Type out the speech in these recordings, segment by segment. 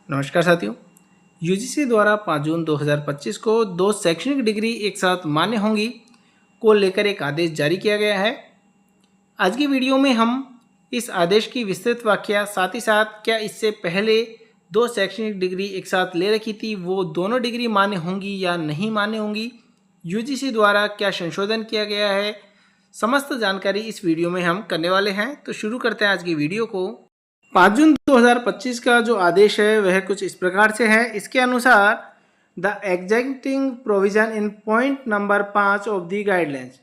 नमस्कार साथियों। यूजीसी द्वारा 5 जून 2025 को 2 शैक्षणिक डिग्री एक साथ मान्य होंगी को लेकर एक आदेश जारी किया गया है। आज की वीडियो में हम इस आदेश की विस्तृत व्याख्या, साथ ही साथ क्या इससे पहले 2 शैक्षणिक डिग्री एक साथ ले रखी थी वो दोनों डिग्री मान्य होंगी या नहीं मान्य होंगी, यूजीसी द्वारा क्या संशोधन किया गया है, समस्त जानकारी इस वीडियो में हम करने वाले हैं। तो शुरू करते हैं आज की वीडियो को। 5 जून 2025 का जो आदेश है वह कुछ इस प्रकार से है। इसके अनुसार the exacting provision in point number 5 of the guidelines,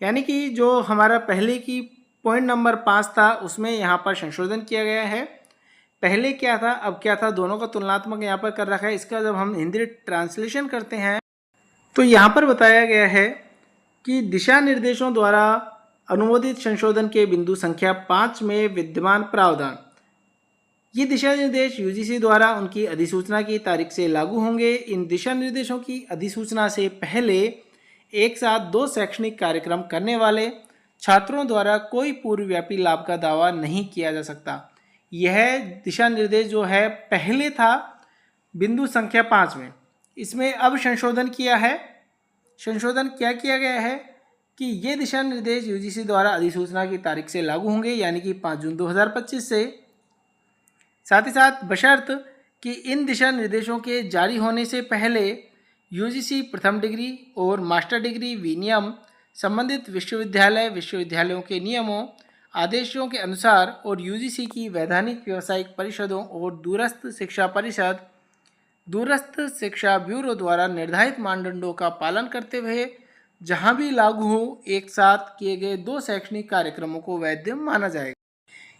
यानी कि जो हमारा पहले की पॉइंट नंबर 5 था उसमें यहाँ पर संशोधन किया गया है। पहले क्या था अब क्या था, दोनों का तुलनात्मक यहाँ पर कर रखा है। इसका जब हम हिंदी ट्रांसलेशन करते हैं तो यहाँ पर बताया गया है कि दिशा निर्देशों द्वारा अनुमोदित संशोधन के बिंदु संख्या 5 में विद्यमान प्रावधान, ये दिशा निर्देश यूजीसी द्वारा उनकी अधिसूचना की तारीख से लागू होंगे। इन दिशा निर्देशों की अधिसूचना से पहले एक साथ 2 शैक्षणिक कार्यक्रम करने वाले छात्रों द्वारा कोई पूर्वव्यापी लाभ का दावा नहीं किया जा सकता। यह दिशा निर्देश जो है पहले था बिंदु संख्या 5 में, इसमें अब संशोधन किया है। संशोधन क्या किया गया है कि ये दिशा निर्देश यूजीसी द्वारा अधिसूचना की तारीख से लागू होंगे, यानी कि 5 जून 2025 से। साथ ही साथ बशर्त कि इन दिशा निर्देशों के जारी होने से पहले यूजीसी प्रथम डिग्री और मास्टर डिग्री विनियम संबंधित विश्वविद्यालयों के नियमों आदेशों के अनुसार और यूजीसी की वैधानिक व्यावसायिक परिषदों और दूरस्थ शिक्षा परिषद, दूरस्थ शिक्षा ब्यूरो द्वारा निर्धारित मानदंडों का पालन करते हुए जहां भी लागू हो एक साथ किए गए 2 शैक्षणिक कार्यक्रमों को वैध माना जाएगा।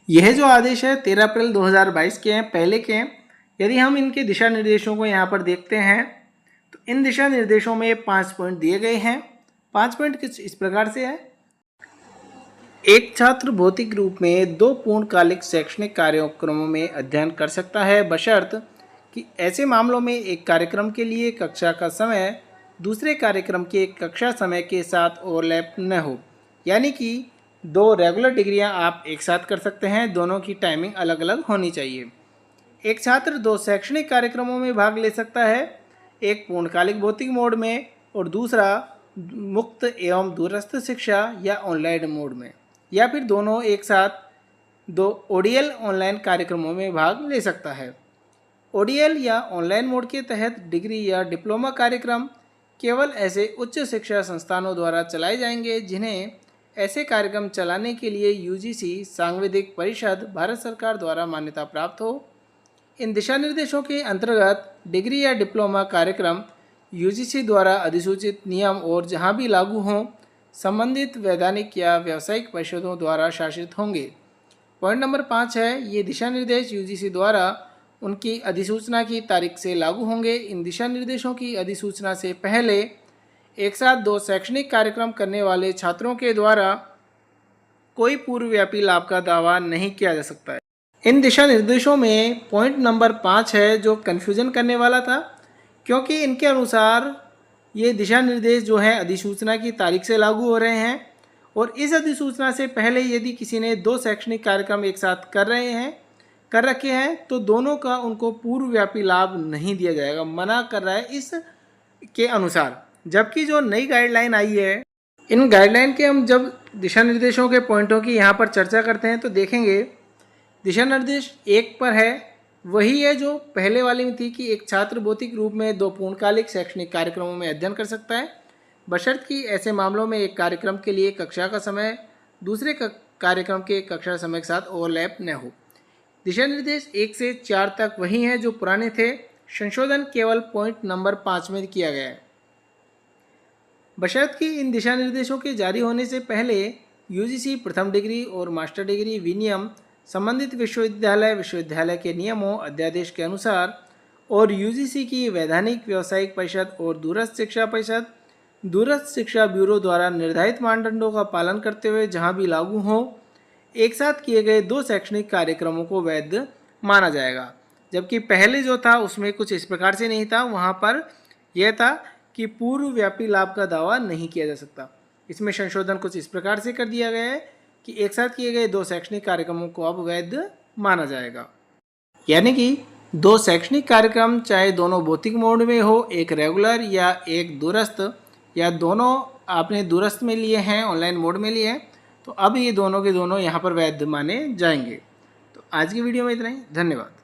यह जो आदेश है 13 अप्रैल 2022 के हैं, पहले के हैं। यदि हम इनके दिशा निर्देशों को यहाँ पर देखते हैं तो इन दिशा निर्देशों में 5 पॉइंट दिए गए हैं। 5 पॉइंट कुछ इस प्रकार से है। एक छात्र भौतिक रूप में 2 पूर्णकालिक शैक्षणिक कार्यक्रमों में अध्ययन कर सकता है बशर्त कि ऐसे मामलों में एक कार्यक्रम के लिए कक्षा का समय दूसरे कार्यक्रम के कक्षा समय के साथ ओवरलैप न हो, यानी कि 2 रेगुलर डिग्रियां आप एक साथ कर सकते हैं, दोनों की टाइमिंग अलग अलग होनी चाहिए। एक छात्र 2 शैक्षणिक कार्यक्रमों में भाग ले सकता है, एक पूर्णकालिक भौतिक मोड में और दूसरा मुक्त एवं दूरस्थ शिक्षा या ऑनलाइन मोड में, या फिर दोनों एक साथ 2 ओडीएल ऑनलाइन कार्यक्रमों में भाग ले सकता है। ओडीएल या ऑनलाइन मोड के तहत डिग्री या डिप्लोमा कार्यक्रम केवल ऐसे उच्च शिक्षा संस्थानों द्वारा चलाए जाएंगे जिन्हें ऐसे कार्यक्रम चलाने के लिए यूजीसी सांविधिक परिषद भारत सरकार द्वारा मान्यता प्राप्त हो। इन दिशा निर्देशों के अंतर्गत डिग्री या डिप्लोमा कार्यक्रम यूजीसी द्वारा अधिसूचित नियम और जहां भी लागू हों संबंधित वैधानिक या व्यावसायिक परिषदों द्वारा शासित होंगे। पॉइंट नंबर 5 है, ये दिशा निर्देश यूजीसी द्वारा उनकी अधिसूचना की तारीख से लागू होंगे। इन दिशा निर्देशों की अधिसूचना से पहले एक साथ 2 शैक्षणिक कार्यक्रम करने वाले छात्रों के द्वारा कोई पूर्वव्यापी लाभ का दावा नहीं किया जा सकता है। इन दिशा निर्देशों में पॉइंट नंबर 5 है जो कन्फ्यूजन करने वाला था, क्योंकि इनके अनुसार ये दिशा निर्देश जो है अधिसूचना की तारीख से लागू हो रहे हैं और इस अधिसूचना से पहले यदि किसी ने 2 शैक्षणिक कार्यक्रम एक साथ कर रखे हैं तो दोनों का उनको पूर्वव्यापी लाभ नहीं दिया जाएगा, मना कर रहा है इस के अनुसार। जबकि जो नई गाइडलाइन आई है, इन गाइडलाइन के हम जब दिशा निर्देशों के पॉइंटों की यहाँ पर चर्चा करते हैं तो देखेंगे दिशा निर्देश 1 पर है वही है जो पहले वाली में थी कि एक छात्र भौतिक रूप में 2 पूर्णकालिक शैक्षणिक कार्यक्रमों में अध्ययन कर सकता है बशर्त कि ऐसे मामलों में एक कार्यक्रम के लिए कक्षा का समय दूसरे कार्यक्रम के कक्षा समय के साथ ओवरलैप न हो। दिशा निर्देश 1 से 4 तक वही हैं जो पुराने थे। संशोधन केवल पॉइंट नंबर 5 में किया गया है। बशर्त कि इन दिशा निर्देशों के जारी होने से पहले यूजीसी प्रथम डिग्री और मास्टर डिग्री विनियम संबंधित विश्वविद्यालय के नियमों अध्यादेश के अनुसार और यूजीसी की वैधानिक व्यावसायिक परिषद और दूरस्थ शिक्षा परिषद, दूरस्थ शिक्षा ब्यूरो द्वारा निर्धारित मानदंडों का पालन करते हुए जहां भी लागू हो एक साथ किए गए 2 शैक्षणिक कार्यक्रमों को वैध माना जाएगा। जबकि पहले जो था उसमें कुछ इस प्रकार से नहीं था, वहाँ पर यह था कि पूर्वव्यापी लाभ का दावा नहीं किया जा सकता। इसमें संशोधन कुछ इस प्रकार से कर दिया गया है कि एक साथ किए गए 2 शैक्षणिक कार्यक्रमों को अब वैध माना जाएगा। यानी कि दो शैक्षणिक कार्यक्रम चाहे दोनों भौतिक मोड में हो, एक रेगुलर या एक दूरस्थ, या दोनों आपने दूरस्थ में लिए हैं, ऑनलाइन मोड में लिए हैं, तो अब ये दोनों के दोनों यहाँ पर वैध माने जाएंगे। तो आज की वीडियो में इतना ही। धन्यवाद।